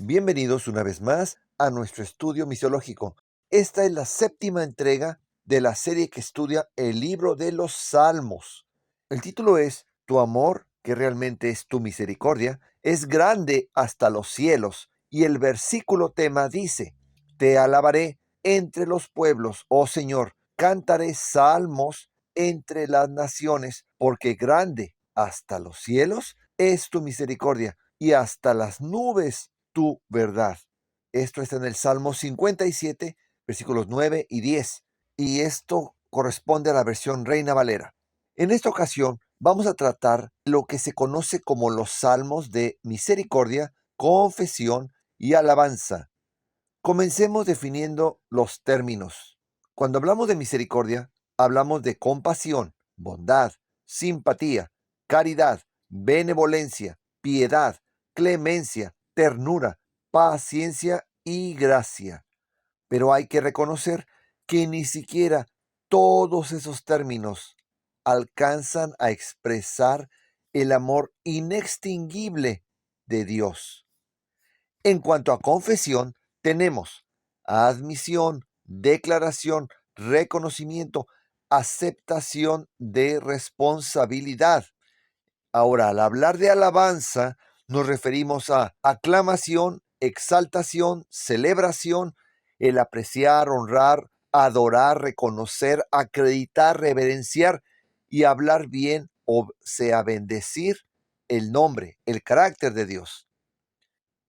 Bienvenidos una vez más a nuestro estudio misiológico. Esta es la séptima entrega de la serie que estudia el libro de los Salmos. El título es Tu amor, que realmente es tu misericordia, es grande hasta los cielos. Y el versículo tema dice, Te alabaré entre los pueblos, oh Señor, cantaré salmos entre las naciones, porque grande hasta los cielos es tu misericordia y hasta las nubes tu verdad. Esto está en el Salmo 57, versículos 9 y 10, y esto corresponde a la versión Reina Valera. En esta ocasión vamos a tratar lo que se conoce como los salmos de misericordia, confesión y alabanza. Comencemos definiendo los términos. Cuando hablamos de misericordia, hablamos de compasión, bondad, simpatía, caridad, benevolencia, piedad, clemencia, ternura, paciencia y gracia. Pero hay que reconocer que ni siquiera todos esos términos alcanzan a expresar el amor inextinguible de Dios. En cuanto a confesión, tenemos admisión, declaración, reconocimiento, aceptación de responsabilidad. Ahora, al hablar de alabanza, nos referimos a aclamación, exaltación, celebración, el apreciar, honrar, adorar, reconocer, acreditar, reverenciar y hablar bien, o sea, bendecir el nombre, el carácter de Dios.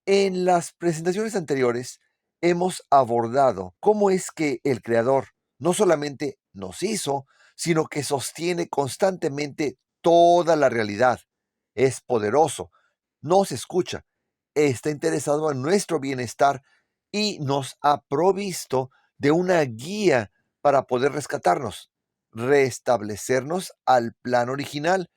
En las presentaciones anteriores hemos abordado cómo es que el Creador no solamente nos hizo, sino que sostiene constantemente toda la realidad. Es poderoso, nos escucha, está interesado en nuestro bienestar y nos ha provisto de una guía para poder rescatarnos, restablecernos al plan original,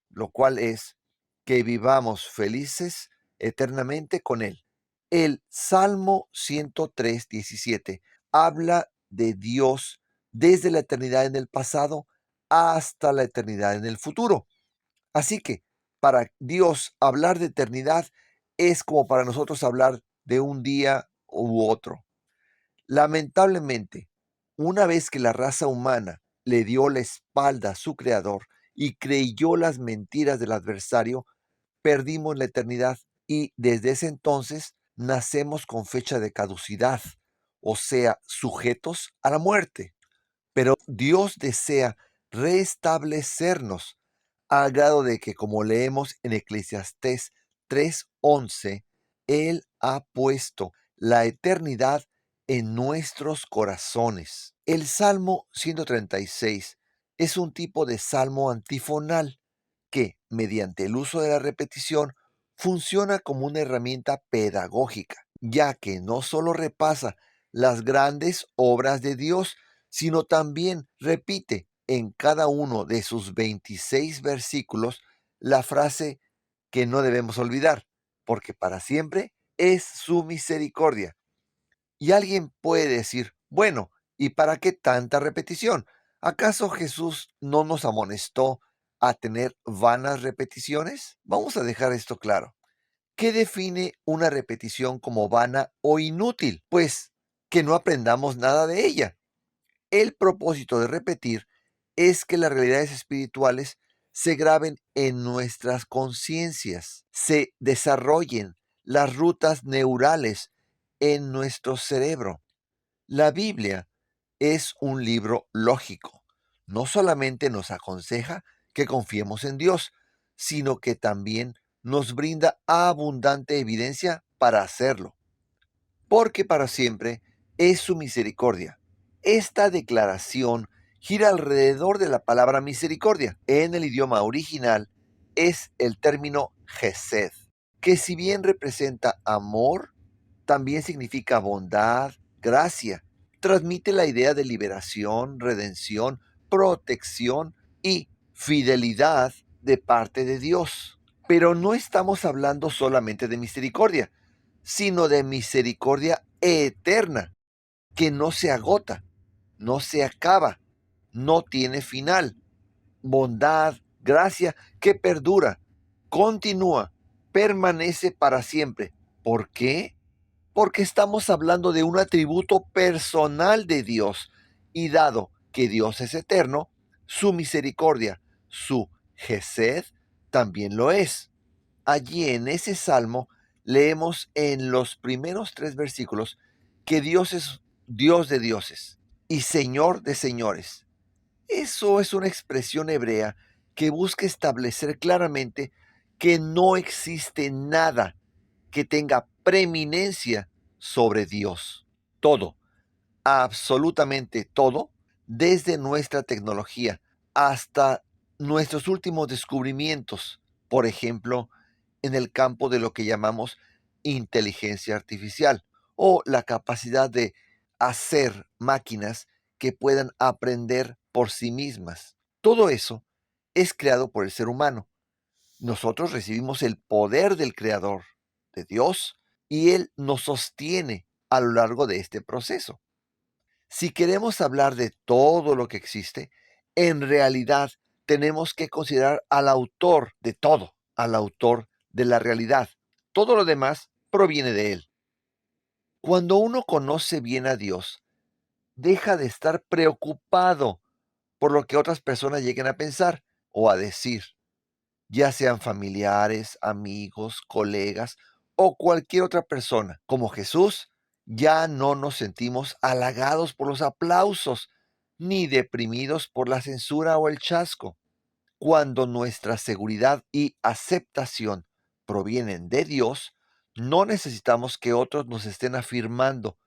lo cual es que vivamos felices eternamente con Él. El Salmo 103:17 habla de Dios desde la eternidad en el pasado hasta la eternidad en el futuro. Así que para Dios hablar de eternidad es como para nosotros hablar de un día u otro. Lamentablemente, una vez que la raza humana le dio la espalda a su creador y creyó las mentiras del adversario, perdimos la eternidad y desde ese entonces nacemos con fecha de caducidad, o sea, sujetos a la muerte. Pero Dios desea restablecernos al grado de que, como leemos en Eclesiastés 3:11, Él ha puesto la eternidad en nuestros corazones. El Salmo 136 es un tipo de salmo antifonal que, mediante el uso de la repetición, funciona como una herramienta pedagógica, ya que no solo repasa las grandes obras de Dios, sino también repite en cada uno de sus 26 versículos la frase que no debemos olvidar, porque para siempre es su misericordia. Y alguien puede decir, bueno, ¿y para qué tanta repetición? ¿Acaso Jesús no nos amonestó a tener vanas repeticiones? Vamos a dejar esto claro. ¿Qué define una repetición como vana o inútil? Pues que no aprendamos nada de ella. El propósito de repetir es que las realidades espirituales se graben en nuestras conciencias, se desarrollen las rutas neurales en nuestro cerebro. La Biblia es un libro lógico. No solamente nos aconseja que confiemos en Dios, sino que también nos brinda abundante evidencia para hacerlo, porque para siempre es su misericordia. Esta declaración gira alrededor de la palabra misericordia. En el idioma original es el término gesed, que si bien representa amor, también significa bondad, gracia. Transmite la idea de liberación, redención, protección y fidelidad de parte de Dios. Pero no estamos hablando solamente de misericordia, sino de misericordia eterna, que no se agota, no se acaba, no tiene final. Bondad, gracia que perdura, continúa, permanece para siempre. ¿Por qué? Porque estamos hablando de un atributo personal de Dios, y dado que Dios es eterno, su misericordia, su Gesed, también lo es. Allí en ese salmo leemos en los primeros 3 versículos que Dios es Dios de dioses y Señor de señores. Eso es una expresión hebrea que busca establecer claramente que no existe nada que tenga preeminencia sobre Dios. Todo, absolutamente todo, desde nuestra tecnología hasta nuestros últimos descubrimientos, por ejemplo, en el campo de lo que llamamos inteligencia artificial o la capacidad de hacer máquinas que puedan aprender por sí mismas. Todo eso es creado por el ser humano. Nosotros recibimos el poder del Creador, de Dios, y Él nos sostiene a lo largo de este proceso. Si queremos hablar de todo lo que existe, en realidad tenemos que considerar al autor de todo, al autor de la realidad. Todo lo demás proviene de Él. Cuando uno conoce bien a Dios, deja de estar preocupado por lo que otras personas lleguen a pensar o a decir, ya sean familiares, amigos, colegas o cualquier otra persona. Como Jesús, ya no nos sentimos halagados por los aplausos ni deprimidos por la censura o el chasco. Cuando nuestra seguridad y aceptación provienen de Dios, no necesitamos que otros nos estén afirmando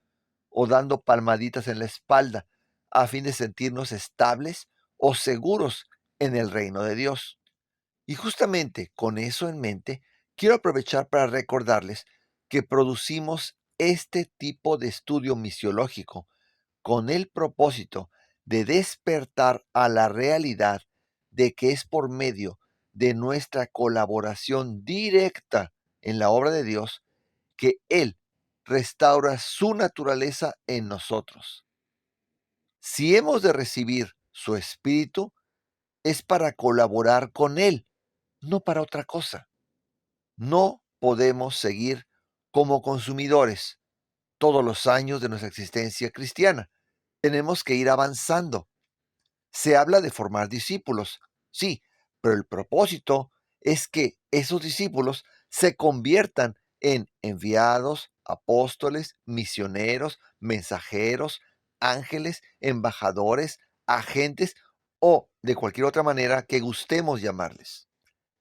o dando palmaditas en la espalda a fin de sentirnos estables o seguros en el reino de Dios. Y justamente con eso en mente, quiero aprovechar para recordarles que producimos este tipo de estudio misiológico con el propósito de despertar a la realidad de que es por medio de nuestra colaboración directa en la obra de Dios que Él restaura su naturaleza en nosotros. Si hemos de recibir su Espíritu, es para colaborar con Él, no para otra cosa. No podemos seguir como consumidores todos los años de nuestra existencia cristiana. Tenemos que ir avanzando. Se habla de formar discípulos, sí, pero el propósito es que esos discípulos se conviertan en enviados, apóstoles, misioneros, mensajeros, ángeles, embajadores, agentes o de cualquier otra manera que gustemos llamarles.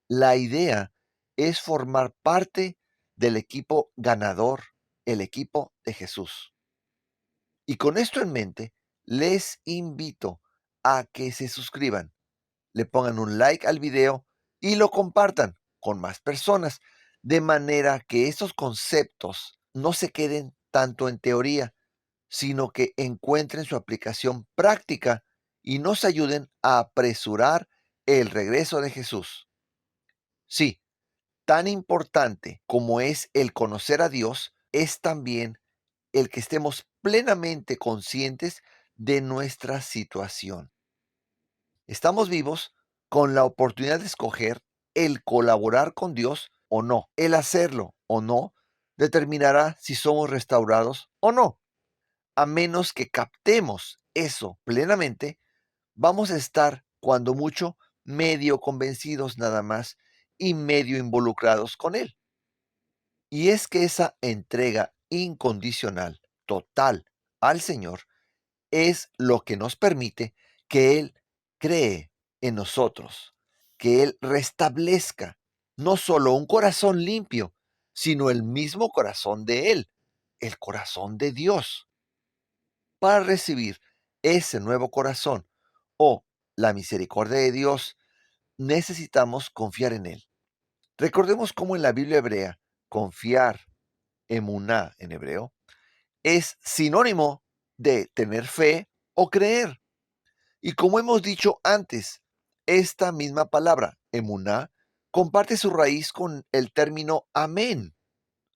La idea es formar parte del equipo ganador, el equipo de Jesús. Y con esto en mente, les invito a que se suscriban, le pongan un like al video y lo compartan con más personas, de manera que estos conceptos no se queden tanto en teoría, sino que encuentren su aplicación práctica y nos ayuden a apresurar el regreso de Jesús. Sí, tan importante como es el conocer a Dios, es también el que estemos plenamente conscientes de nuestra situación. Estamos vivos con la oportunidad de escoger el colaborar con Dios o no. El hacerlo o no determinará si somos restaurados o no. A menos que captemos eso plenamente, vamos a estar, cuando mucho, medio convencidos nada más y medio involucrados con Él. Y es que esa entrega incondicional, total al Señor, es lo que nos permite que Él cree en nosotros, que Él restablezca no solo un corazón limpio, sino el mismo corazón de Él, el corazón de Dios. Para recibir ese nuevo corazón o la misericordia de Dios, necesitamos confiar en Él. Recordemos cómo en la Biblia hebrea, confiar, emuná en hebreo, es sinónimo de tener fe o creer. Y como hemos dicho antes, esta misma palabra, emuná, comparte su raíz con el término amén.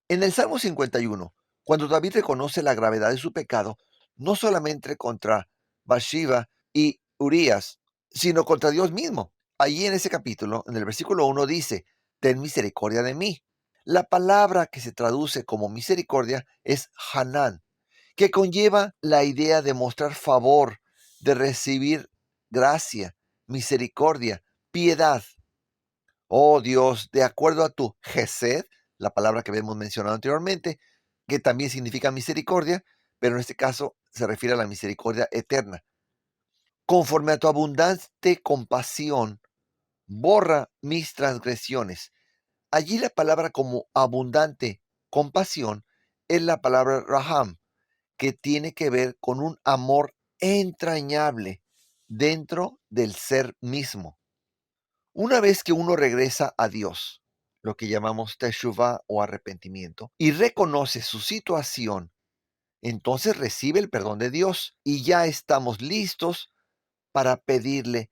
En el Salmo 51, cuando David reconoce la gravedad de su pecado, no solamente contra Bathsheba y Urías, sino contra Dios mismo. Allí en ese capítulo, en el versículo 1 dice, ten misericordia de mí. La palabra que se traduce como misericordia es Hanan, que conlleva la idea de mostrar favor, de recibir gracia, misericordia, piedad. Oh Dios, de acuerdo a tu Gesed, la palabra que habíamos mencionado anteriormente, que también significa misericordia, pero en este caso se refiere a la misericordia eterna. Conforme a tu abundante compasión, borra mis transgresiones. Allí la palabra como abundante compasión es la palabra raham, que tiene que ver con un amor entrañable dentro del ser mismo. Una vez que uno regresa a Dios, lo que llamamos teshuvah o arrepentimiento, y reconoce su situación, entonces recibe el perdón de Dios y ya estamos listos para pedirle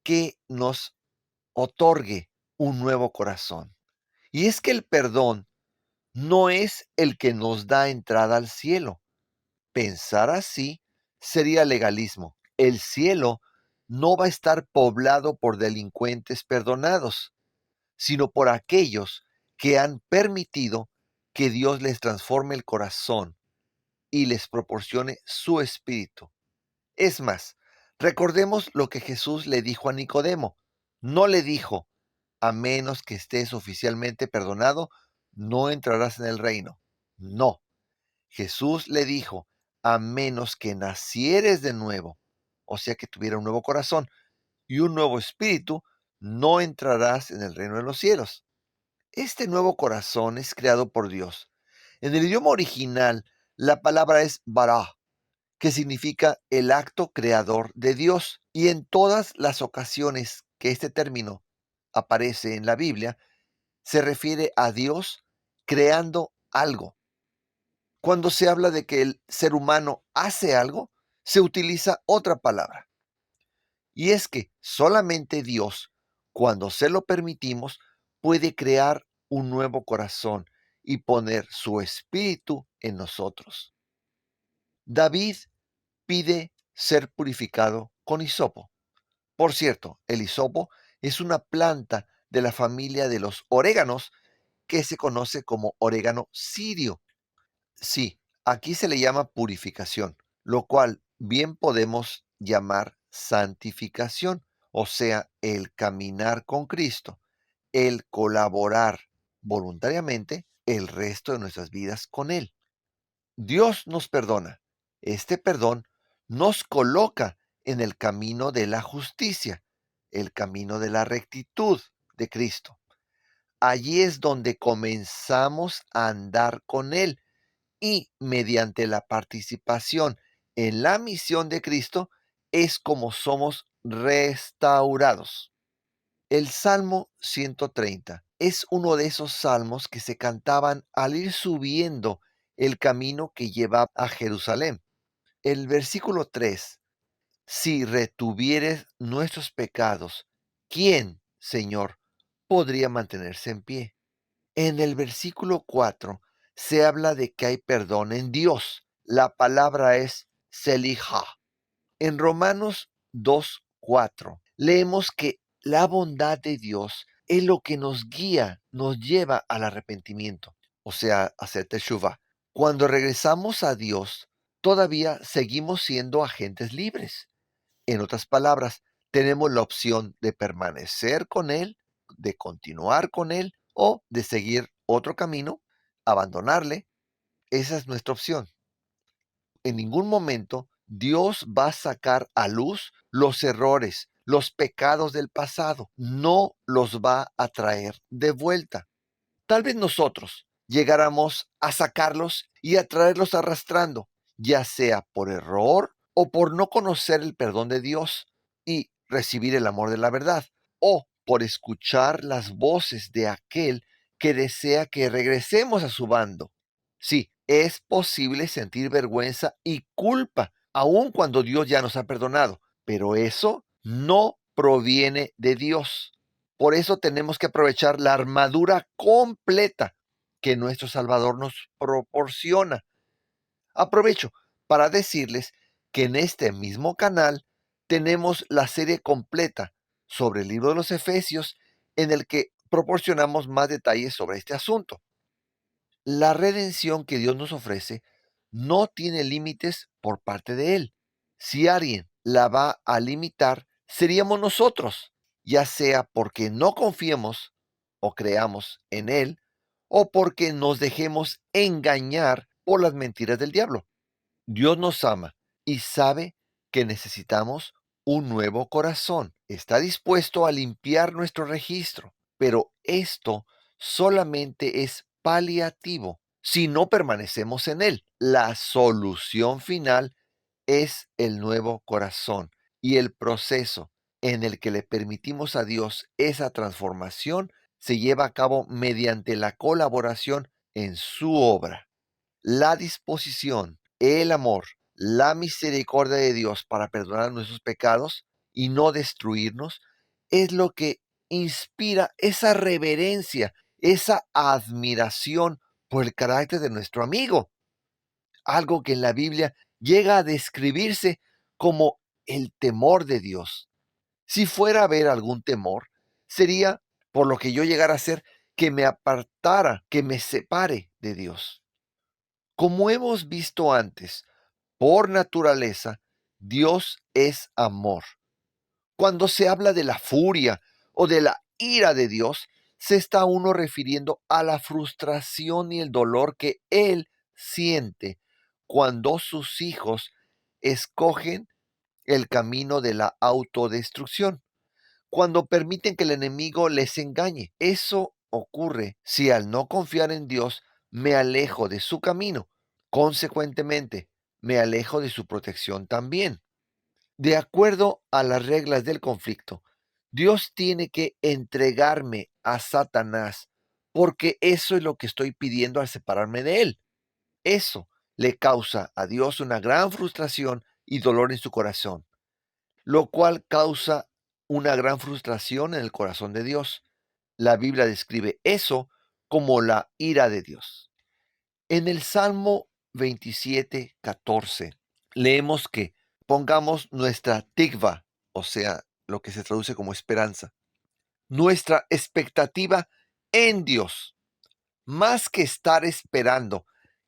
que nos otorgue un nuevo corazón. Y es que el perdón no es el que nos da entrada al cielo. Pensar así sería legalismo. El cielo no va a estar poblado por delincuentes perdonados, sino por aquellos que han permitido que Dios les transforme el corazón y les proporcione su espíritu. Es más, recordemos lo que Jesús le dijo a Nicodemo. No le dijo, a menos que estés oficialmente perdonado, no entrarás en el reino. No, Jesús le dijo, a menos que nacieres de nuevo, o sea que tuviera un nuevo corazón y un nuevo espíritu, no entrarás en el reino de los cielos. Este nuevo corazón es creado por Dios. En el idioma original, la palabra es bara, que significa el acto creador de Dios. Y en todas las ocasiones que este término aparece en la Biblia, se refiere a Dios creando algo. Cuando se habla de que el ser humano hace algo, se utiliza otra palabra. Y es que solamente Dios, cuando se lo permitimos, puede crear un nuevo corazón y poner su espíritu en nosotros. David pide ser purificado con hisopo. Por cierto, el hisopo es una planta de la familia de los oréganos que se conoce como orégano sirio. Sí, aquí se le llama purificación, lo cual bien podemos llamar santificación, o sea, el caminar con Cristo, el colaborar voluntariamente el resto de nuestras vidas con Él. Dios nos perdona. Este perdón nos coloca en el camino de la justicia, el camino de la rectitud de Cristo. Allí es donde comenzamos a andar con Él y mediante la participación en la misión de Cristo es como somos restaurados. El Salmo 130 es uno de esos salmos que se cantaban al ir subiendo el camino que lleva a Jerusalén. El versículo 3: si retuvieres nuestros pecados, ¿quién, Señor, podría mantenerse en pie? En el versículo 4 se habla de que hay perdón en Dios. La palabra es Selijah. En Romanos 2:4 leemos que la bondad de Dios es lo que nos guía, nos lleva al arrepentimiento, o sea, a hacer teshuvah. Cuando regresamos a Dios, todavía seguimos siendo agentes libres. En otras palabras, tenemos la opción de permanecer con Él, de continuar con Él o de seguir otro camino, abandonarle. Esa es nuestra opción. En ningún momento Dios va a sacar a luz los errores, los pecados del pasado. No los va a traer de vuelta. Tal vez nosotros llegáramos a sacarlos y a traerlos arrastrando, ya sea por error o por no conocer el perdón de Dios y recibir el amor de la verdad, o por escuchar las voces de aquel que desea que regresemos a su bando. Sí, es posible sentir vergüenza y culpa, aun cuando Dios ya nos ha perdonado, pero eso no proviene de Dios. Por eso tenemos que aprovechar la armadura completa que nuestro Salvador nos proporciona. Aprovecho para decirles que en este mismo canal tenemos la serie completa sobre el libro de los Efesios, en el que proporcionamos más detalles sobre este asunto. La redención que Dios nos ofrece no tiene límites por parte de Él. Si alguien la va a limitar, seríamos nosotros, ya sea porque no confiemos o creamos en Él, o porque nos dejemos engañar por las mentiras del diablo. Dios nos ama y sabe que necesitamos un nuevo corazón. Está dispuesto a limpiar nuestro registro, pero esto solamente es paliativo si no permanecemos en él. La solución final es el nuevo corazón y el proceso en el que le permitimos a Dios esa transformación se lleva a cabo mediante la colaboración en su obra. La disposición, el amor, la misericordia de Dios para perdonar nuestros pecados y no destruirnos es lo que inspira esa reverencia, esa admiración por el carácter de nuestro amigo. Algo que en la Biblia llega a describirse como el temor de Dios. Si fuera a haber algún temor, sería por lo que yo llegara a hacer que me apartara, que me separe de Dios. Como hemos visto antes, por naturaleza, Dios es amor. Cuando se habla de la furia o de la ira de Dios, se está uno refiriendo a la frustración y el dolor que Él siente cuando sus hijos escogen el camino de la autodestrucción, cuando permiten que el enemigo les engañe. Eso ocurre si al no confiar en Dios me alejo de su camino. Consecuentemente, me alejo de su protección también. De acuerdo a las reglas del conflicto, Dios tiene que entregarme a Satanás porque eso es lo que estoy pidiendo al separarme de él. Eso le causa a Dios una gran frustración y dolor en su corazón, lo cual causa una gran frustración en el corazón de Dios. La Biblia describe eso como la ira de Dios. En el Salmo 27:14 leemos que pongamos nuestra tikva, o sea, lo que se traduce como esperanza, nuestra expectativa en Dios, más que estar esperando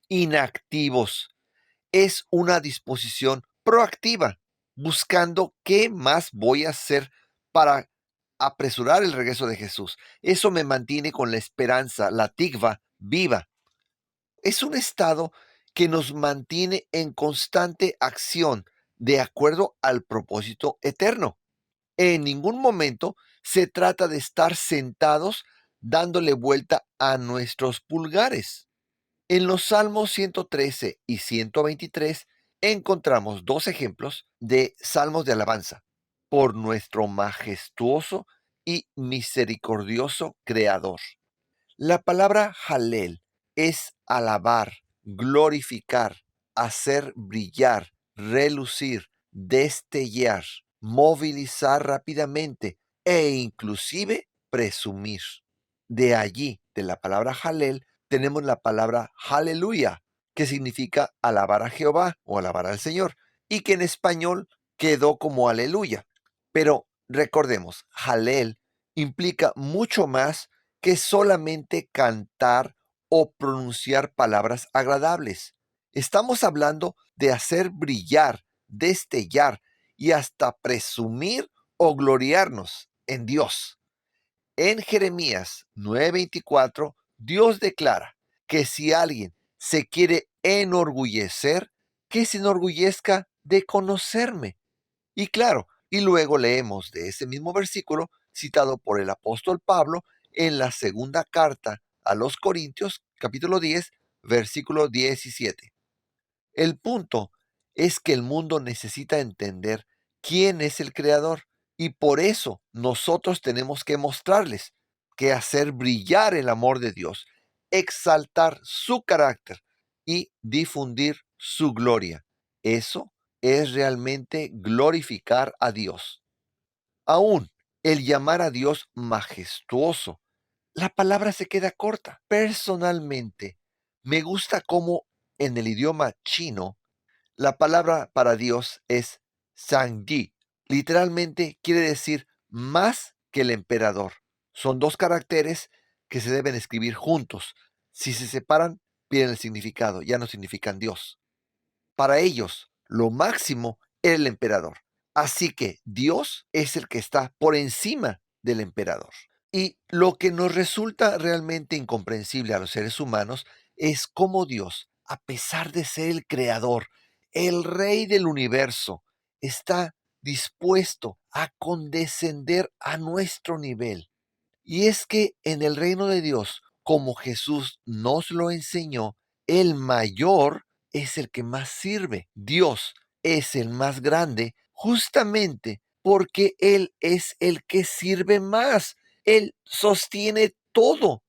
inactivos. Es una disposición proactiva, buscando qué más voy a hacer para apresurar el regreso de Jesús. Eso me mantiene con la esperanza, la tikva, viva. Es un estado que nos mantiene en constante acción de acuerdo al propósito eterno. En ningún momento se trata de estar sentados dándole vuelta a nuestros pulgares. En los Salmos 113 y 123 encontramos dos ejemplos de salmos de alabanza por nuestro majestuoso y misericordioso Creador. La palabra Halel es alabar, glorificar, hacer brillar, relucir, destellar, movilizar rápidamente e inclusive presumir. De allí, de la palabra Halel, tenemos la palabra Aleluya, que significa alabar a Jehová o alabar al Señor, y que en español quedó como aleluya. Pero recordemos, Halel implica mucho más que solamente cantar o pronunciar palabras agradables. Estamos hablando de hacer brillar, destellar y hasta presumir o gloriarnos en Dios. En Jeremías 9:24, Dios declara que si alguien se quiere enorgullecer, que se enorgullezca de conocerme. Y claro, y luego leemos de ese mismo versículo citado por el apóstol Pablo en la segunda carta a los Corintios, capítulo 10, versículo 17. El punto es que el mundo necesita entender quién es el creador y por eso nosotros tenemos que mostrarles que hacer brillar el amor de Dios, exaltar su carácter y difundir su gloria. Eso es realmente glorificar a Dios. Aún el llamar a Dios majestuoso, la palabra se queda corta. Personalmente, me gusta cómo en el idioma chino la palabra para Dios es Shangdi. Literalmente quiere decir más que el emperador, Son dos caracteres que se deben escribir juntos. Si se separan, pierden el significado, ya no significan Dios. Para ellos, lo máximo era el emperador. Así que Dios es el que está por encima del emperador. Y lo que nos resulta realmente incomprensible a los seres humanos es cómo Dios, a pesar de ser el creador, el rey del universo, está dispuesto a condescender a nuestro nivel. Y es que en el reino de Dios, como Jesús nos lo enseñó, el mayor es el que más sirve. Dios es el más grande justamente porque Él es el que sirve más. Él sostiene todo,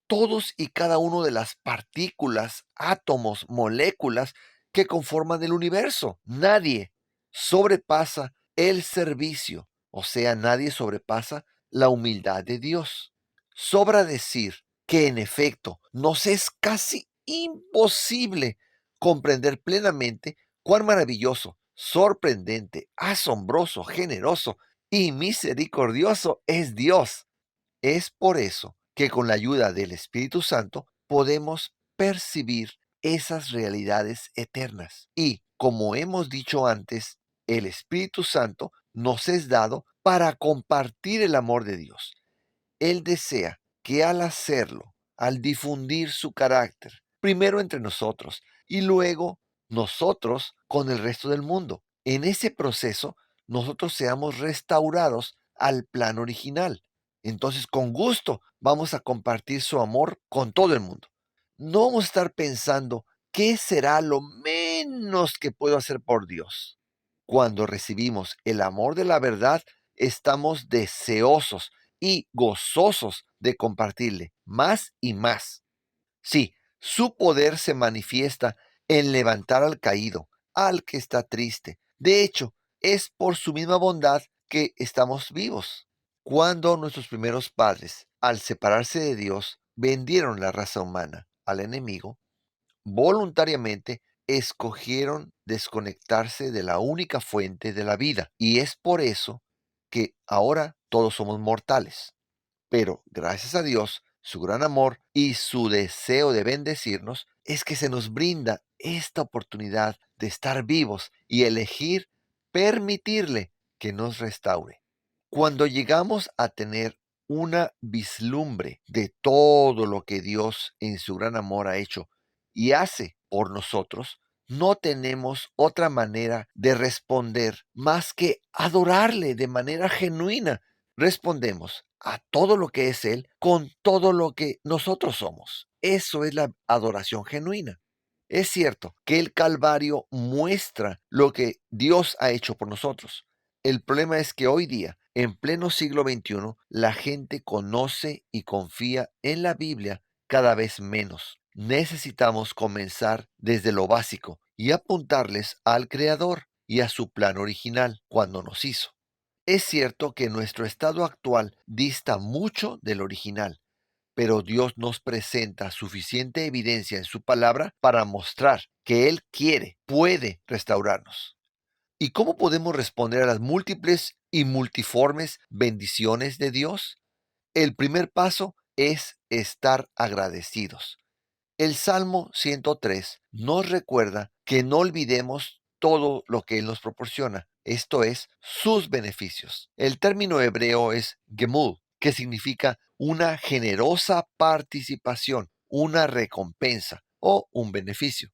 todos y cada uno de las partículas, átomos, moléculas que conforman el universo. Nadie sobrepasa el servicio, o sea, nadie sobrepasa la humildad de Dios. Sobra decir que en efecto nos es casi imposible comprender plenamente cuán maravilloso, sorprendente, asombroso, generoso y misericordioso es Dios. Es por eso que con la ayuda del Espíritu Santo podemos percibir esas realidades eternas. Y como hemos dicho antes, el Espíritu Santo nos es dado para compartir el amor de Dios. Él desea que al hacerlo, al difundir su carácter, primero entre nosotros y luego nosotros con el resto del mundo, en ese proceso nosotros seamos restaurados al plan original. Entonces, con gusto vamos a compartir su amor con todo el mundo. No vamos a estar pensando qué será lo menos que puedo hacer por Dios. Cuando recibimos el amor de la verdad, estamos deseosos y gozosos de compartirle más y más. Sí, su poder se manifiesta en levantar al caído, al que está triste. De hecho, es por su misma bondad que estamos vivos. Cuando nuestros primeros padres, al separarse de Dios, vendieron la raza humana al enemigo, voluntariamente escogieron desconectarse de la única fuente de la vida. Y es por eso que ahora todos somos mortales. Pero gracias a Dios, su gran amor y su deseo de bendecirnos es que se nos brinda esta oportunidad de estar vivos y elegir permitirle que nos restaure. Cuando llegamos a tener una vislumbre de todo lo que Dios en su gran amor ha hecho y hace por nosotros, no tenemos otra manera de responder más que adorarle de manera genuina. Respondemos a todo lo que es Él con todo lo que nosotros somos. Eso es la adoración genuina. Es cierto que el Calvario muestra lo que Dios ha hecho por nosotros. El problema es que hoy día, en pleno siglo XXI, la gente conoce y confía en la Biblia cada vez menos. Necesitamos comenzar desde lo básico y apuntarles al Creador y a su plan original cuando nos hizo. Es cierto que nuestro estado actual dista mucho del original, pero Dios nos presenta suficiente evidencia en su palabra para mostrar que Él quiere, puede restaurarnos. ¿Y cómo podemos responder a las múltiples y multiformes bendiciones de Dios? El primer paso es estar agradecidos. El Salmo 103 nos recuerda que no olvidemos todo lo que Él nos proporciona, esto es, sus beneficios. El término hebreo es gemul, que significa una generosa participación, una recompensa o un beneficio.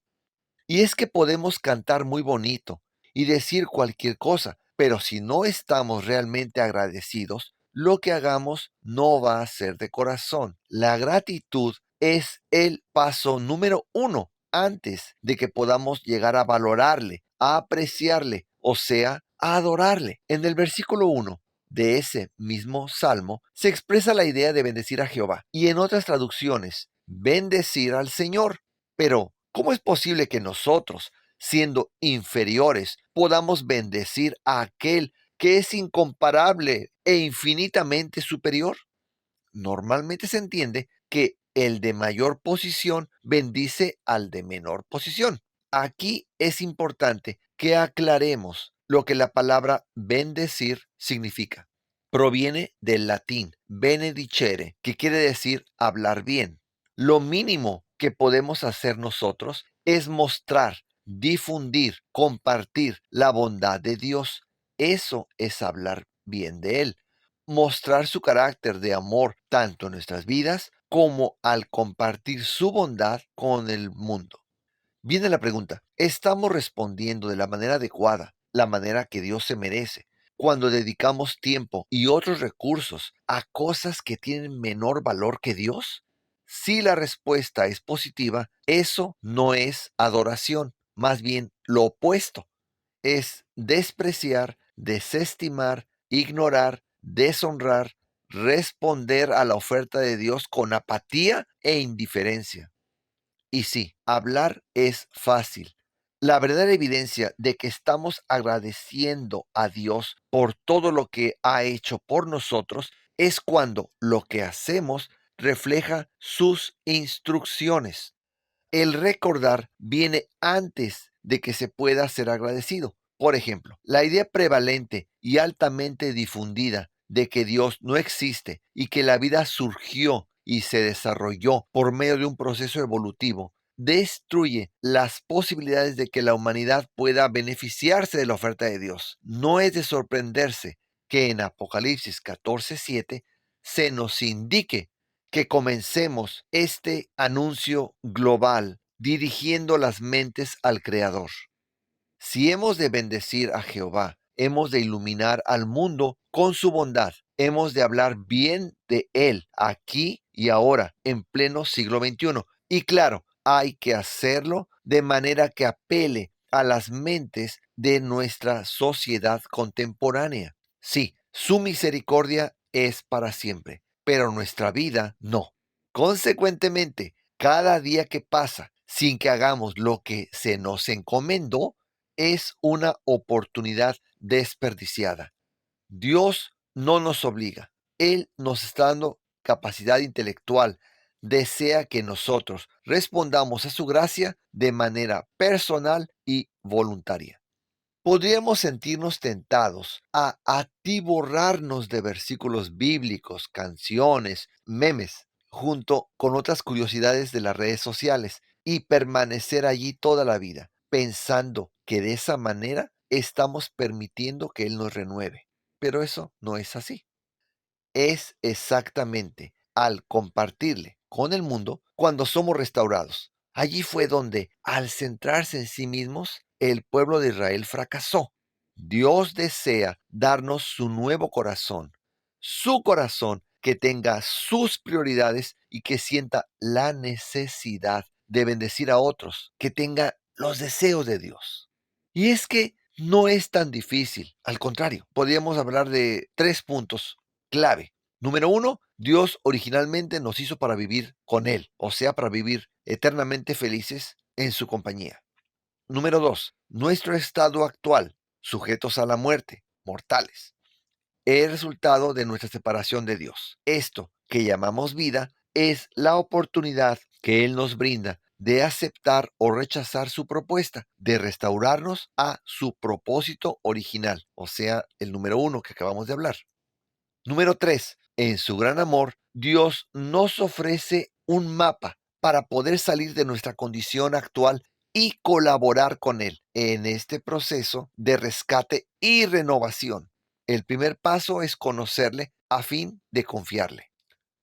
Y es que podemos cantar muy bonito y decir cualquier cosa, pero si no estamos realmente agradecidos, lo que hagamos no va a ser de corazón. La gratitud es el paso número uno antes de que podamos llegar a valorarle, a apreciarle, o sea, a adorarle. En el versículo 1 de ese mismo salmo se expresa la idea de bendecir a Jehová y en otras traducciones, bendecir al Señor. Pero ¿cómo es posible que nosotros, siendo inferiores, podamos bendecir a aquel que es incomparable e infinitamente superior? Normalmente se entiende que el de mayor posición bendice al de menor posición. Aquí es importante que aclaremos lo que la palabra bendecir significa. proviene del latín benedicere, que quiere decir hablar bien. Lo mínimo que podemos hacer nosotros es mostrar, difundir, compartir la bondad de Dios. Eso es hablar bien de Él. Mostrar su carácter de amor tanto en nuestras vidas como al compartir su bondad con el mundo. Viene la pregunta, ¿estamos respondiendo de la manera adecuada, la manera que Dios se merece, cuando dedicamos tiempo y otros recursos a cosas que tienen menor valor que Dios? Si la respuesta es positiva, eso no es adoración, más bien lo opuesto. Es despreciar, desestimar, ignorar, deshonrar, responder a la oferta de Dios con apatía e indiferencia. Y sí, hablar es fácil. La verdadera evidencia de que estamos agradeciendo a Dios por todo lo que ha hecho por nosotros es cuando lo que hacemos refleja sus instrucciones. El recordar viene antes de que se pueda ser agradecido. Por ejemplo, la idea prevalente y altamente difundida de que Dios no existe y que la vida surgió y se desarrolló por medio de un proceso evolutivo destruye las posibilidades de que la humanidad pueda beneficiarse de la oferta de Dios. No es de sorprenderse que en Apocalipsis 14:7 se nos indique que comencemos este anuncio global dirigiendo las mentes al Creador. Si hemos de bendecir a Jehová, hemos de iluminar al mundo con su bondad, hemos de hablar bien de Él aquí y ahora, en pleno siglo XXI. Y claro, hay que hacerlo de manera que apele a las mentes de nuestra sociedad contemporánea. Sí, su misericordia es para siempre, pero nuestra vida no. Consecuentemente, cada día que pasa sin que hagamos lo que se nos encomendó, es una oportunidad desperdiciada. Dios no nos obliga. Él nos está dando capacidad intelectual. Desea que nosotros respondamos a su gracia de manera personal y voluntaria. Podríamos sentirnos tentados a atiborrarnos de versículos bíblicos, canciones, memes, junto con otras curiosidades de las redes sociales y permanecer allí toda la vida, pensando que de esa manera estamos permitiendo que Él nos renueve. Pero eso no es así. Es exactamente al compartirle con el mundo cuando somos restaurados. Allí fue donde, al centrarse en sí mismos, el pueblo de Israel fracasó. Dios desea darnos su nuevo corazón, su corazón que tenga sus prioridades y que sienta la necesidad de bendecir a otros, que tenga los deseos de Dios. Y es que no es tan difícil, al contrario, podríamos hablar de 3 puntos clave. Número 1, Dios originalmente nos hizo para vivir con Él, o sea, para vivir eternamente felices en su compañía. Número 2, nuestro estado actual, sujetos a la muerte, mortales, es resultado de nuestra separación de Dios. Esto que llamamos vida es la oportunidad que Él nos brinda de aceptar o rechazar su propuesta, de restaurarnos a su propósito original, o sea, el número 1 que acabamos de hablar. Número 3, en su gran amor, Dios nos ofrece un mapa para poder salir de nuestra condición actual y colaborar con Él en este proceso de rescate y renovación. El primer paso es conocerle a fin de confiarle.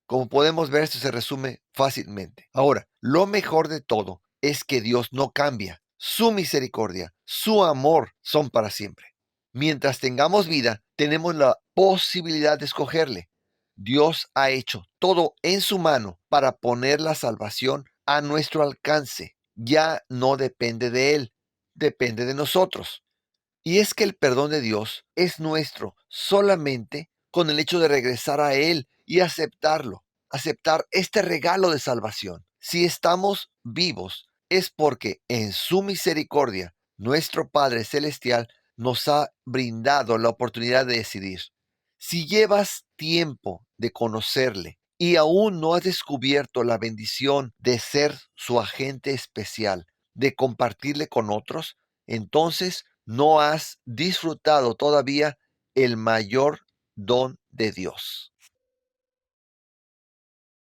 Como podemos ver, esto se resume fácilmente. Ahora, lo mejor de todo es que Dios no cambia. Su misericordia, su amor son para siempre. Mientras tengamos vida, tenemos la posibilidad de escogerle. Dios ha hecho todo en su mano para poner la salvación a nuestro alcance. Ya no depende de Él, depende de nosotros. Y es que el perdón de Dios es nuestro solamente con el hecho de regresar a Él y aceptarlo, aceptar este regalo de salvación. Si estamos vivos, es porque en su misericordia, nuestro Padre Celestial nos ha brindado la oportunidad de decidir. Si llevas tiempo de conocerle y aún no has descubierto la bendición de ser su agente especial, de compartirle con otros, entonces no has disfrutado todavía el mayor don de Dios.